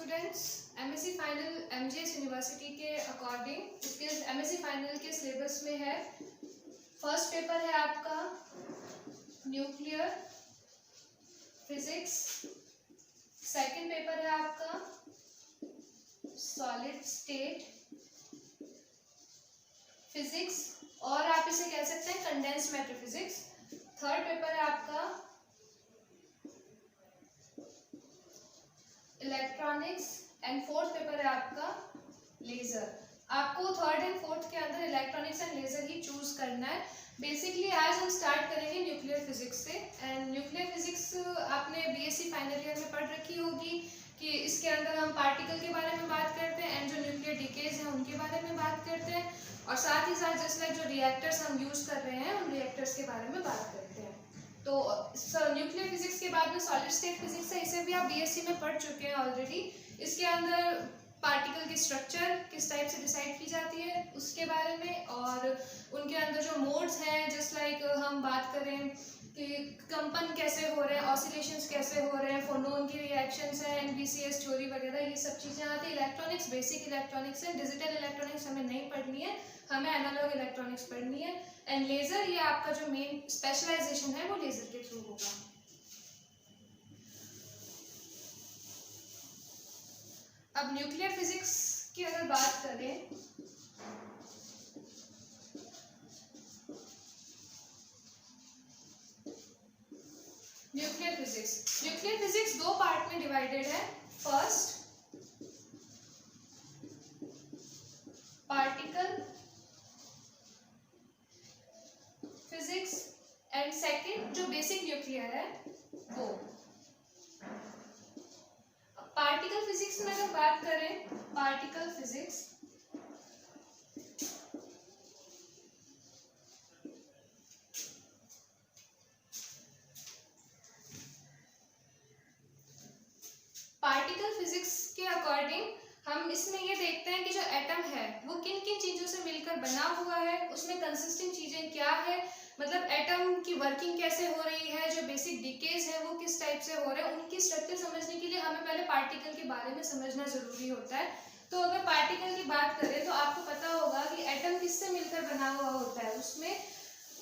Students, MSc final MGS university के according इसके MSc final के सिलेबस में है। फर्स्ट पेपर है आपका न्यूक्लियर फिजिक्स, सेकंड पेपर है आपका सॉलिड स्टेट फिजिक्स और आप इसे कह सकते हैं condensed matter physics. Third paper है आपका इलेक्ट्रॉनिक्स एंड फोर्थ पेपर है आपका लेजर। आपको थर्ड एंड फोर्थ के अंदर इलेक्ट्रॉनिक्स एंड लेजर ही चूज करना है। बेसिकली आज हम स्टार्ट करेंगे न्यूक्लियर फिजिक्स से। एंड न्यूक्लियर फिजिक्स आपने बीएससी फाइनल ईयर में पढ़ रखी होगी कि इसके अंदर हम पार्टिकल के बारे में बात करते हैं एंड जो न्यूक्लियर डिकेज हैं उनके बारे में बात करते हैं और साथ ही साथ जस्ट लाइक जो रिएक्टर्स हम यूज कर रहे हैं उन रिएक्टर्स के बारे में बात करते हैं। तो न्यूक्लियर फिजिक्स के बाद में सॉलिड स्टेट फिजिक्स है, इसे भी आप बीएससी में पढ़ चुके हैं ऑलरेडी। इसके अंदर पार्टिकल की स्ट्रक्चर किस टाइप से डिसाइड की जाती है उसके बारे में और उनके अंदर जो मोड्स हैं, जस्ट लाइक हम बात करें कि कंपन कैसे हो रहे हैं, ऑसिलेशंस कैसे हो रहे हैं, फोनोन की रिएक्शंस हैं, एनबीसीएस थ्योरी वगैरह, ये सब चीज़ें आती है। इलेक्ट्रॉनिक्स बेसिक इलेक्ट्रॉनिक्स है, डिजिटल इलेक्ट्रॉनिक्स हमें नहीं पढ़नी है, हमें एनालॉग इलेक्ट्रॉनिक्स पढ़नी है। एंड लेजर, ये आपका जो मेन स्पेशलाइजेशन है वो लेजर के थ्रू होगा। अब न्यूक्लियर फिजिक्स की अगर बात करें न्यूक्लियर फिजिक्स दो पार्ट में डिवाइडेड है। First particle physics and second जो बेसिक न्यूक्लियर है वो। पार्टिकल फिजिक्स में अगर बात करें, पार्टिकल फिजिक्स के अकॉर्डिंग हम इसमें ये देखते हैं कि जो एटम है वो किन किन चीजों से मिलकर बना हुआ है, उसमें कंसिस्टिंग चीजें क्या है, मतलब एटम की वर्किंग कैसे हो रही है, जो बेसिक डिकेज है वो किस टाइप से हो रहे हैं, उनकी स्ट्रक्चर समझने के लिए हमें पहले पार्टिकल के बारे में समझना जरूरी होता है। तो अगर पार्टिकल की बात करें तो आपको पता होगा कि एटम किससे मिलकर बना हुआ होता है। उसमें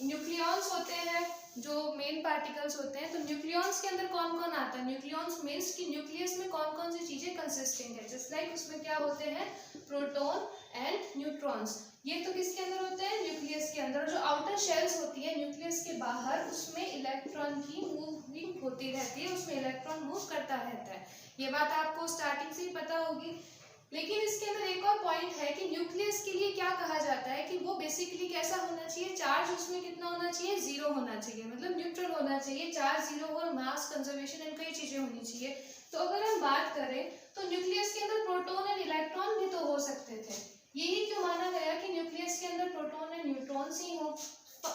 न्यूक्लियॉन्स होते हैं जो मेन पार्टिकल्स होते हैं। तो न्यूक्लियॉन्स के अंदर कौन कौन आता है? न्यूक्लियॉन्स मीन्स कि न्यूक्लियस में कौन कौन सी चीजें कंसिस्टिंग है। जस्ट लाइक उसमें क्या होते हैं, प्रोटॉन एंड न्यूट्रॉन्स। ये तो किसके अंदर होते हैं? न्यूक्लियस के अंदर। जो आउटर शेल्स होती है न्यूक्लियस के बाहर, उसमें इलेक्ट्रॉन की मूविंग होती रहती है, उसमें इलेक्ट्रॉन मूव करता रहता है। ये बात आपको स्टार्टिंग से ही पता होगी। लेकिन इसके अंदर एक और पॉइंट है कि न्यूक्लियस के लिए क्या कहा जाता है कि वो बेसिकली कैसा होना चाहिए, चार्ज उसमें कितना होना चाहिए, जीरो होना चाहिए, मतलब न्यूट्रल होना चाहिए, चार्ज जीरो और मास कंजर्वेशन एंड कई चीजें होनी चाहिए। तो अगर हम बात करें तो न्यूक्लियस के अंदर प्रोटॉन एंड इलेक्ट्रॉन भी तो हो सकते थे। यही क्यों माना गया कि न्यूक्लियस के अंदर प्रोटॉन एंड न्यूट्रॉन्स ही हो।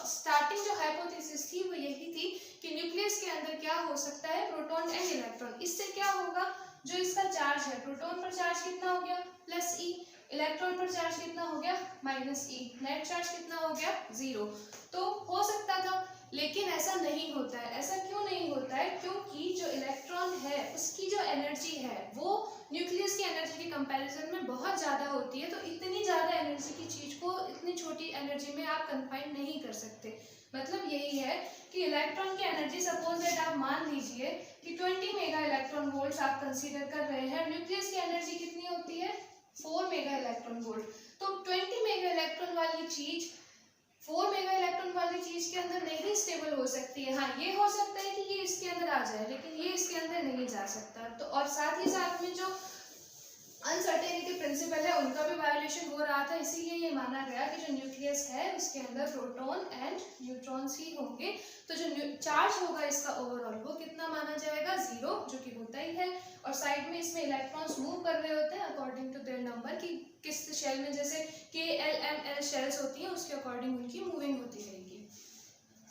स्टार्टिंग जो हाइपोथेसिस थी वो यही थी कि न्यूक्लियस के अंदर क्या हो सकता है, प्रोटॉन एंड इलेक्ट्रॉन। इससे क्या होगा, जो इसका चार्ज है, प्रोटॉन पर चार्ज कितना हो गया, प्लस ई, इलेक्ट्रॉन पर चार्ज कितना हो गया, माइनस ई, नेट चार्ज कितना हो गया, जीरो। तो हो सकता था, लेकिन ऐसा नहीं होता है। ऐसा क्यों नहीं होता है? क्योंकि जो इलेक्ट्रॉन है उसकी जो एनर्जी है वो न्यूक्लियस की एनर्जी के कंपैरिजन में बहुत ज़्यादा होती है। तो इतनी ज़्यादा एनर्जी की चीज़ को इतनी छोटी एनर्जी में आप कंफाइन नहीं कर सकते। मतलब यही है कि इलेक्ट्रॉन की एनर्जी, सपोज दैट आप मान लीजिए कि 20 मेगा इलेक्ट्रॉन वोल्ट्स आप कंसीडर कर रहे हैं। न्यूक्लियस की एनर्जी कितनी होती है, 4 मेगा इलेक्ट्रॉन वोल्ट। तो 20 मेगा इलेक्ट्रॉन वाली चीज 4 मेगा इलेक्ट्रॉन वाली चीज के अंदर नहीं स्टेबल हो सकती है। हाँ, ये हो सकता है कि ये इसके अंदर आ जाए, लेकिन ये इसके अंदर नहीं जा सकता। तो और साथ ही साथ में जो अनसर्टेनिटी प्रिंसिपल है उनका भी वायोलेशन हो रहा था। इसीलिए ये माना गया कि जो न्यूक्लियस है उसके अंदर प्रोटॉन एंड न्यूट्रॉन्स ही होंगे। तो जो चार्ज होगा इसका ओवरऑल वो कितना माना जाएगा, जीरो, जो कि होता ही है। और साइड में इसमें इलेक्ट्रॉन्स मूव कर रहे होते हैं अकॉर्डिंग टू देयर नंबर, कि किस शेल में, जैसे KLML शेल्स होती हैं उसके अकॉर्डिंग उनकी मूविंग होती रहेगी।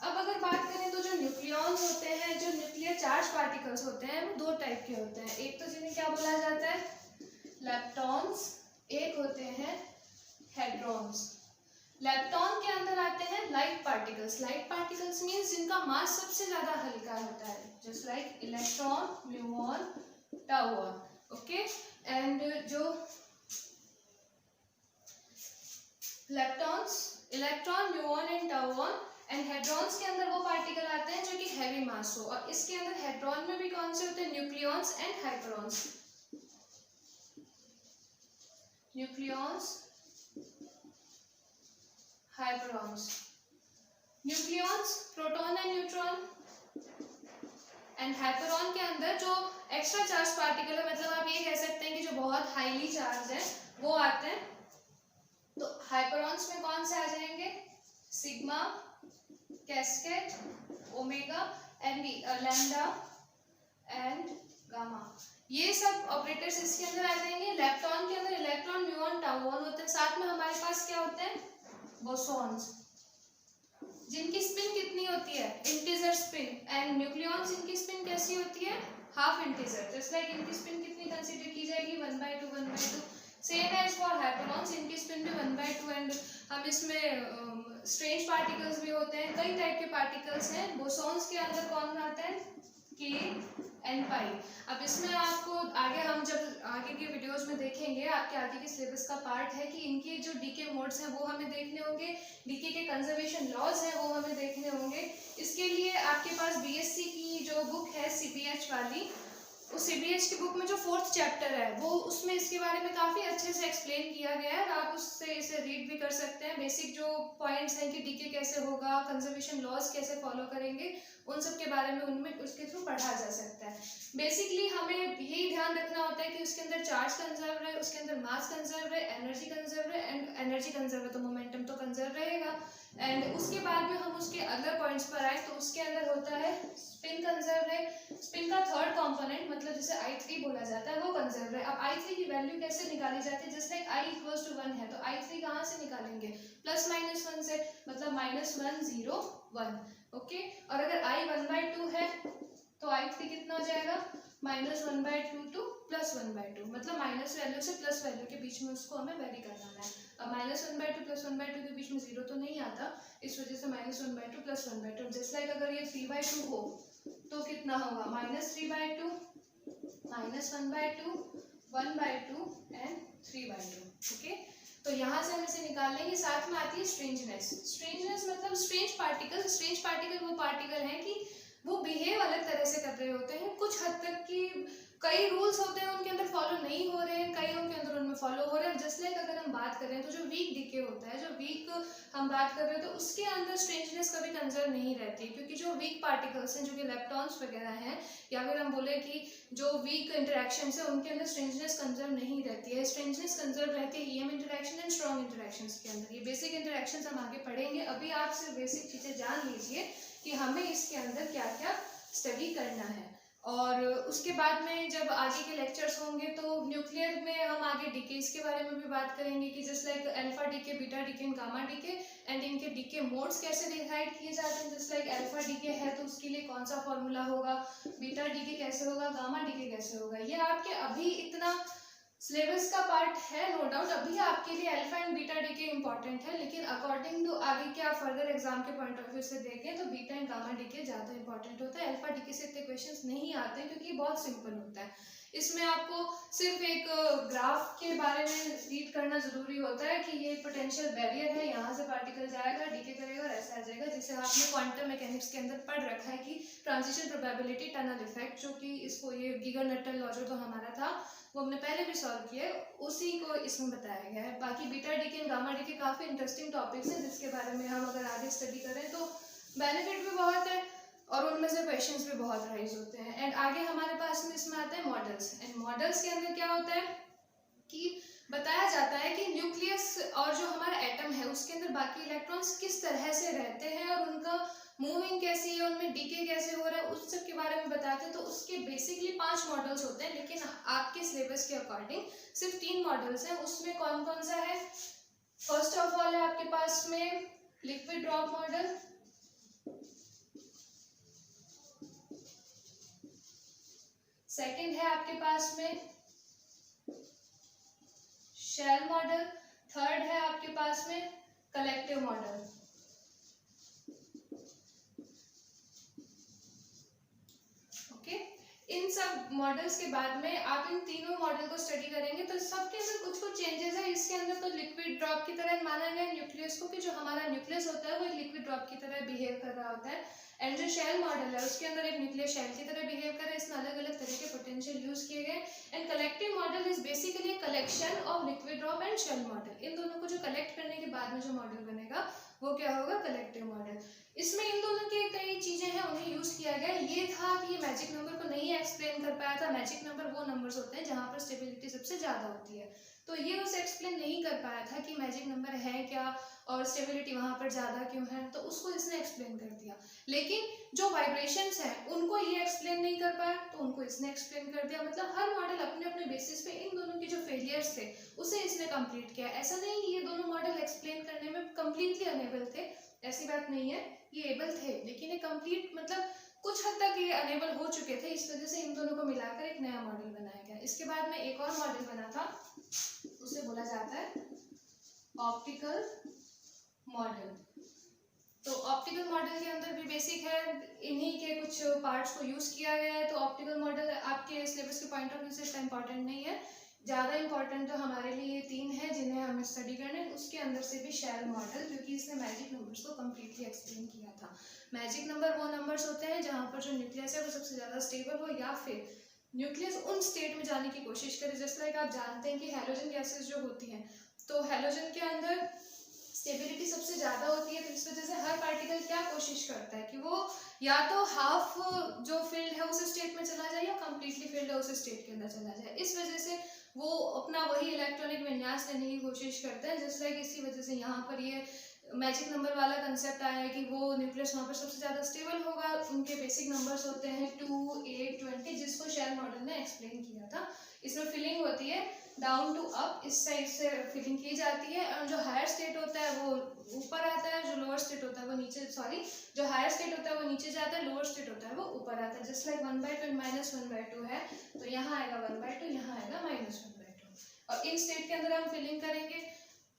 अब अगर बात करें तो जो न्यूक्लियॉन्स होते हैं, जो न्यूक्लियर चार्ज पार्टिकल्स होते हैं, वो दो टाइप के होते हैं। एक तो जिन्हें क्या बोला जाता है, लेप्टॉन्स, एक होते हैं हेड्रॉन्स। लेप्टॉन के अंदर आते हैं light particles. Light particles means जिनका मास सबसे ज्यादा हल्का होता है, just like electron, muon, tauon. Okay, and जो leptons, electron, muon and tauon, and hadrons के अंदर वो पार्टिकल आते हैं जो कि हैवी मास हो। और इसके अंदर हेड्रॉन में भी कौन से होते हैं? Nucleons and hyperons. Nucleons, hyperons. Nucleons proton and neutron, and hyperon के अंदर जो एक्स्ट्रा चार्ज पार्टिकल है, मतलब आप ये कह सकते हैं कि जो बहुत हाईली चार्ज है वो आते हैं। तो हाइपरॉन्स में कौन से आ जाएंगे? Sigma, cascade, omega, lambda and gamma, ये सब ऑपरेटर्स इसके अंदर आ जाएंगे। लेप्टॉन के अंदर इलेक्ट्रॉन, म्यूऑन, टर्बोन होते हैं। साथ में हमारे पास क्या होते हैं? बोसॉन्स, जिनकी स्पिन कितनी होती है? Integer spin. एंड न्यूक्लियॉन्स, इनकी स्पिन कैसी होती है? Half integer. जस्ट लाइक इनकी स्पिन कितनी कंसीडर की जाएगी? 1/2, 1/2। सेम एज फॉर हाइपरॉन्स, इनकी स्पिन भी 1/2। एंड हम इसमें स्ट्रेंज पार्टिकल्स भी होते हैं, कई टाइप के पार्टिकल्स हैं। बोसॉन्स के अंदर कौन आते हैं? के एंड पाई। अब इसमें आपको आगे, हम जब आगे के वीडियोस में देखेंगे, आपके आगे के सिलेबस का पार्ट है कि इनके जो डीके मोड्स हैं वो हमें देखने होंगे, डीके के कंजर्वेशन लॉज हैं वो हमें देखने होंगे। इसके लिए आपके पास बीएससी की जो बुक है सीबीएच वाली, उस सीबीएच की बुक में जो 4th चैप्टर है वो, उसमें इसके बारे में काफ़ी अच्छे से एक्सप्लेन किया गया है। आप उससे इसे रीड भी कर सकते हैं। बेसिक जो पॉइंट्स हैं कि डीके कैसे होगा, कंजर्वेशन लॉज कैसे फॉलो करेंगे, उन सब के बारे में उनमें उसके थ्रू पढ़ा जा सकता है। बेसिकली हमें यही ध्यान रखना होता है कि उसके अंदर चार्ज कंजर्व रहे, उसके अंदर मास कंजर्व रहे, एनर्जी कंजर्व रहे। एंड एनर्जी कंजर्व है तो मोमेंटम तो कंजर्व रहेगा। एंड उसके बाद में हम उसके अदर पॉइंट्स पर आए तो उसके अंदर होता है स्पिन कंजर्व रहे। स्पिन का थर्ड कंपोनेंट, मतलब जिसे I3 बोला जाता है, वो कंजर्व रहे। अब I3 की वैल्यू कैसे निकाली जाती है? जस्ट लाइक I = 1 है तो I3 कहाँ से निकालेंगे? +-1 से, मतलब -1 0 1। ओके, और अगर I 1/2 है तो I3 कितना हो जाएगा? -1/2 to +1/2, मतलब माइनस वैल्यू से प्लस वैल्यू के बीच में उसको हमें वेरी करवाना है। अब -1/2 +1/2 के बीच में 0 तो नहीं आता, इस वजह से -1/2 +1/2। जस्ट लाइक अगर ये 3/2 हो तो कितना होगा? -3/2, -1/2, 1/2 एंड 3/2। ओके, तो यहाँ से हम इसे निकाल लेंगे। साथ में आती है स्ट्रेंजनेस। स्ट्रेंजनेस मतलब स्ट्रेंज पार्टिकल। स्ट्रेंज पार्टिकल वो पार्टिकल हैं कि वो बिहेव अलग तरह से कर रहे होते हैं, कुछ हद तक की कई रूल्स होते हैं उनके अंदर फॉलो नहीं हो रहे हैं, कईयों के अंदर उनमें फॉलो हो रहे हैं। जस्ट लाइक अगर हम बात करें तो जो वीक डीके होता है, जो वीक हम बात कर रहे हैं, तो उसके अंदर स्ट्रेंजनेस कभी कंजर्व नहीं रहती, क्योंकि जो वीक पार्टिकल्स हैं, जो कि इलेक्ट्रॉन्स वगैरह हैं, या फिर हम बोले कि जो वीक इंटरेक्शंस है, उनके अंदर स्ट्रेंजनेस कंजर्व नहीं रहती है। स्ट्रेंजनेस कंजर्व रहती है EM interaction and strong interactions के अंदर। ये बेसिक इंटरेक्शंस हम आगे पढ़ेंगे। अभी आप सिर्फ बेसिक चीज़ें जान लीजिए कि हमें इसके अंदर क्या क्या स्टडी करना है। और उसके बाद में जब आगे के लेक्चर्स होंगे तो न्यूक्लियर में हम आगे डीकेस के बारे में भी बात करेंगे कि just like alpha decay, beta decay and gamma decay, and इनके डीके मोड्स कैसे डिसाइड किए जाते हैं। जस्ट लाइक अल्फा डीके है तो उसके लिए कौन सा फॉर्मूला होगा, बीटा डीके कैसे होगा, गामा डीके कैसे होगा। ये आपके अभी इतना सिलेबस का पार्ट है, नो डाउट। अभी आपके लिए alpha and beta decay important है, लेकिन अकॉर्डिंग टू आगे क्या फर्दर एग्जाम के पॉइंट ऑफ व्यू से देखें तो बीटा एंड गामा डीके ज़्यादा इंपॉर्टेंट होता है। अल्फा डीके से इतने क्वेश्चंस नहीं आते हैं क्योंकि बहुत सिंपल होता है। इसमें आपको सिर्फ एक ग्राफ के बारे में रीड करना जरूरी होता है कि ये पोटेंशियल बैरियर है, यहाँ से पार्टिकल जाएगा, डीके करेगा और ऐसा आ जाएगा, जिसे आपने क्वांटम मैकेनिक्स के अंदर पढ़ रखा है कि ट्रांजिशन प्रोबेबिलिटी टनल इफेक्ट, जो कि इसको ये गीगर नट्टल लॉ जो तो हमारा था वो हमने पहले भी सॉल्व किया है, उसी को इसमें बताया गया है। बाकी बीटा डीके और गामा डीके काफ़ी इंटरेस्टिंग टॉपिक्स हैं जिसके बारे में हम अगर आगे स्टडी करें तो बेनिफिट भी बहुत है और उनमें से क्वेश्चंस भी बहुत राइज होते हैं। एंड आगे हमारे पास में इसमें आते हैं मॉडल्स। एंड मॉडल्स के अंदर क्या होता है कि बताया जाता है कि न्यूक्लियस और जो हमारा एटम है उसके अंदर बाकी इलेक्ट्रॉन्स किस तरह से रहते हैं और उनका मूविंग कैसी है, उनमें डीके कैसे हो रहा है, उस सब के बारे में बताते हैं। तो उसके बेसिकली 5 मॉडल्स होते हैं, लेकिन आपके सिलेबस के अकॉर्डिंग सिर्फ 3 मॉडल्स हैं। उसमें कौन कौन सा है? फर्स्ट ऑफ ऑल है आपके पास में लिक्विड ड्रॉप मॉडल, सेकंड है आपके पास में शेल मॉडल, थर्ड है आपके पास में कलेक्टिव मॉडल। ओके, इन सब मॉडल्स के बाद में आप इन तीनों मॉडल को स्टडी करेंगे तो सबके अंदर कुछ कुछ चेंजेस है। इसके अंदर तो लिक्विड ड्रॉप की तरह माना गया न्यूक्लियस को, कि जो हमारा न्यूक्लियस होता है वो एक लिक्विड ड्रॉप की तरह बिहेव कर रहा होता है। एंड जो शेल मॉडल है उसके अंदर एक न्यूक्लियर शेल की तरह बिहेव कर रहा है। इसमें अलग अलग तरह के पोटेंशियल यूज किए गए। And collective model is basically collection of liquid drop and shell model. इन दोनों को जो कलेक्ट करने के बाद में जो मॉडल बनेगा वो क्या होगा, कलेक्टिव मॉडल। इसमें इन दोनों की कई चीजें हैं उन्हें यूज किया गया। ये था कि ये मैजिक नंबर को नहीं एक्सप्लेन कर पाया था। मैजिक नंबर वो नंबर्स होते हैं जहां पर स्टेबिलिटी सबसे ज्यादा होती है, तो ये उसे एक्सप्लेन नहीं कर पाया था कि मैजिक नंबर है क्या और स्टेबिलिटी वहां पर ज्यादा क्यों है, तो उसको इसने एक्सप्लेन कर दिया। लेकिन जो वाइब्रेशंस हैं उनको ये एक्सप्लेन नहीं कर पाया तो उनको इसने एक्सप्लेन कर दिया। मतलब हर मॉडल अपने अपने बेसिस पे इन दोनों के जो फेलियर्स थे उसे इसने कंप्लीट किया। ऐसा नहीं कि ये दोनों मॉडल एक्सप्लेन करने में कंप्लीटली अनेबल थे, ऐसी बात नहीं है, ये एबल थे, लेकिन ये कंप्लीट मतलब कुछ हद तक ये अनेबल हो चुके थे। इस वजह से इन दोनों को मिलाकर एक नया मॉडल बनाया गया। इसके बाद में एक और मॉडल बना था, उसे बोला जाता है ऑप्टिकल मॉडल। तो ऑप्टिकल मॉडल के अंदर भी बेसिक है, इन्हीं के कुछ पार्ट्स को यूज किया गया है। तो ऑप्टिकल मॉडल आपके सिलेबस के पॉइंट ऑफ व्यू से इतना इंपॉर्टेंट नहीं है, ज़्यादा इंपॉर्टेंट तो हमारे लिए ये तीन है जिन्हें हमें स्टडी करना है। उसके अंदर से भी शेल मॉडल, क्योंकि इसने मैजिक नंबर्स को कम्प्लीटली एक्सप्लेन किया था। मैजिक नंबर वो नंबर्स होते हैं जहाँ पर जो न्यूक्लियस है वो सबसे ज़्यादा स्टेबल हो, या फिर न्यूक्लियस उन स्टेट में जाने की कोशिश करे। जैसे लाइक आप जानते हैं कि हैलोजन गैसेस जो होती हैं, तो हैलोजन के अंदर स्टेबिलिटी सबसे ज़्यादा होती है। तो इस वजह से हर पार्टिकल क्या कोशिश करता है कि वो या तो हाफ जो फील्ड है उस स्टेट में चला जाए या कम्प्लीटली फील्ड है उस स्टेट के अंदर चला जाए। इस वजह से वो अपना वही इलेक्ट्रॉनिक विन्यास लेने की कोशिश करते हैं। जस्ट लाइक इसी वजह से यहाँ पर ये मैजिक नंबर वाला कंसेप्ट आया है कि वो न्यूक्लियस वहाँ पर सबसे ज़्यादा स्टेबल होगा। उनके बेसिक नंबर्स होते हैं 2, 8, 20, जिसको शेल मॉडल ने एक्सप्लेन किया था। इसमें फिलिंग होती है डाउन टू अप, इस साइड से फिलिंग की जाती है। और जो हायर स्टेट होता है वो ऊपर आता है, जो लोअर स्टेट होता है वो नीचे, जो हायर स्टेट होता है वो नीचे जाता है, लोअर स्टेट होता है वो ऊपर आता है। जस्ट लाइक 1/2 -1/2 है, तो यहाँ आएगा 1/2, यहाँ आएगा -1/2। और इन स्टेट के अंदर हम फिलिंग करेंगे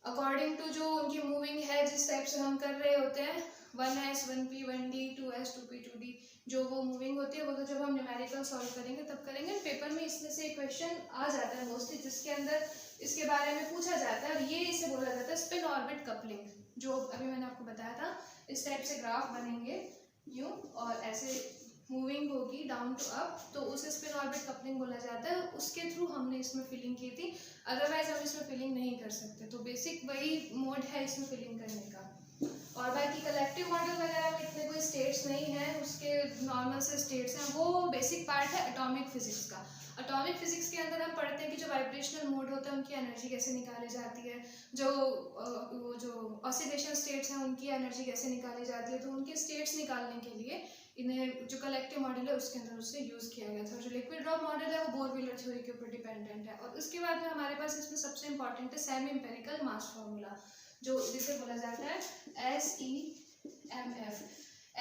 अकॉर्डिंग टू जो उनकी मूविंग है, जिस टाइप से हम कर रहे होते हैं 1s 1p 1d 2s 2p 2d, जो वो मूविंग होती है वो तो जब हम न्यूमेरिकल सॉल्व करेंगे तब करेंगे। पेपर में इसमें से एक क्वेश्चन आ जाता है मोस्टली, जिसके अंदर इसके बारे में पूछा जाता है। और ये इसे बोला जाता है स्पिन ऑर्बिट कपलिंग, जो अभी मैंने आपको बताया था। इस टाइप से ग्राफ बनेंगे यूँ और ऐसे मूविंग होगी डाउन टू अप, तो उसे स्पिन ऑर्बिट कपलिंग बोला जाता है। उसके थ्रू हमने इसमें फिलिंग की थी, अदरवाइज हम इसमें फिलिंग नहीं कर सकते। तो बेसिक वही मोड है इसमें फिलिंग करने का। और बाकी कलेक्टिव मॉडल वगैरह में इतने कोई स्टेट्स नहीं हैं, उसके नॉर्मल से स्टेट्स हैं। वो बेसिक पार्ट है एटॉमिक फिजिक्स का। एटॉमिक फिजिक्स के अंदर हम पढ़ते हैं कि जो वाइब्रेशनल मोड होता है उनकी एनर्जी कैसे निकाली जाती है, जो ऑसिलेशन स्टेट्स हैं उनकी एनर्जी कैसे निकाली जाती है। तो उनके स्टेट्स निकालने के लिए इन्हें जो कलेक्टिव मॉडल है उसके अंदर उससे यूज़ किया गया था। जो लिक्विड ड्रॉप मॉडल है वो बोर-व्हीलर थ्योरी के ऊपर डिपेंडेंट है। और उसके बाद में हमारे पास इसमें सबसे इंपॉर्टेंट है सेमी एम्पिरिकल मास फार्मूला, जो जिसे बोला जाता है SEMF।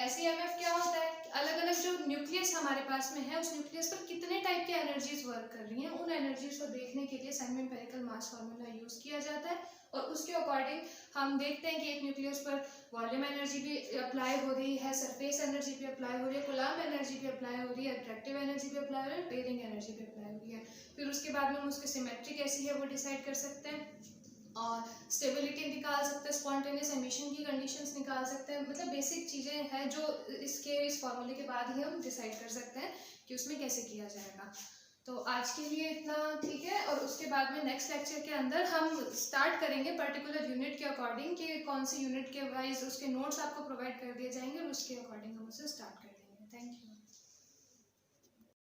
SEMF क्या होता है? अलग अलग जो न्यूक्लियस हमारे पास में है उस न्यूक्लियस पर कितने टाइप के एनर्जीज वर्क कर रही हैं, उन एनर्जीज को देखने के लिए semi empirical mass formula use किया जाता है। और उसके अकॉर्डिंग हम देखते हैं कि एक न्यूक्लियस पर वॉल्यूम एनर्जी भी अप्लाई हो रही है, सरफेस एनर्जी भी अप्लाई हो रही है, कूलम्ब एनर्जी भी अप्लाई हो रही है, अट्रैक्टिव एनर्जी भी अप्लाई हो रही है, पेयरिंग एनर्जी भी अप्लाई हो रही है। फिर उसके बाद में हम उसकी सिमेट्री कैसी है वो डिसाइड कर सकते हैं, और स्टेबिलिटी निकाल सकते हैं, स्पॉन्टेनियस एमिशन की कंडीशंस निकाल सकते हैं। मतलब बेसिक चीज़ें हैं जो इस फार्मूले के बाद ही हम डिसाइड कर सकते हैं कि उसमें कैसे किया जाएगा। तो आज के लिए इतना ठीक है। और उसके बाद में नेक्स्ट लेक्चर के अंदर हम स्टार्ट करेंगे पर्टिकुलर यूनिट के अकॉर्डिंग कि कौन सी यूनिट के वाइज उसके नोट्स आपको प्रोवाइड कर दिए जाएंगे और उसके अकॉर्डिंग हम उसे स्टार्ट कर देंगे। Thank you.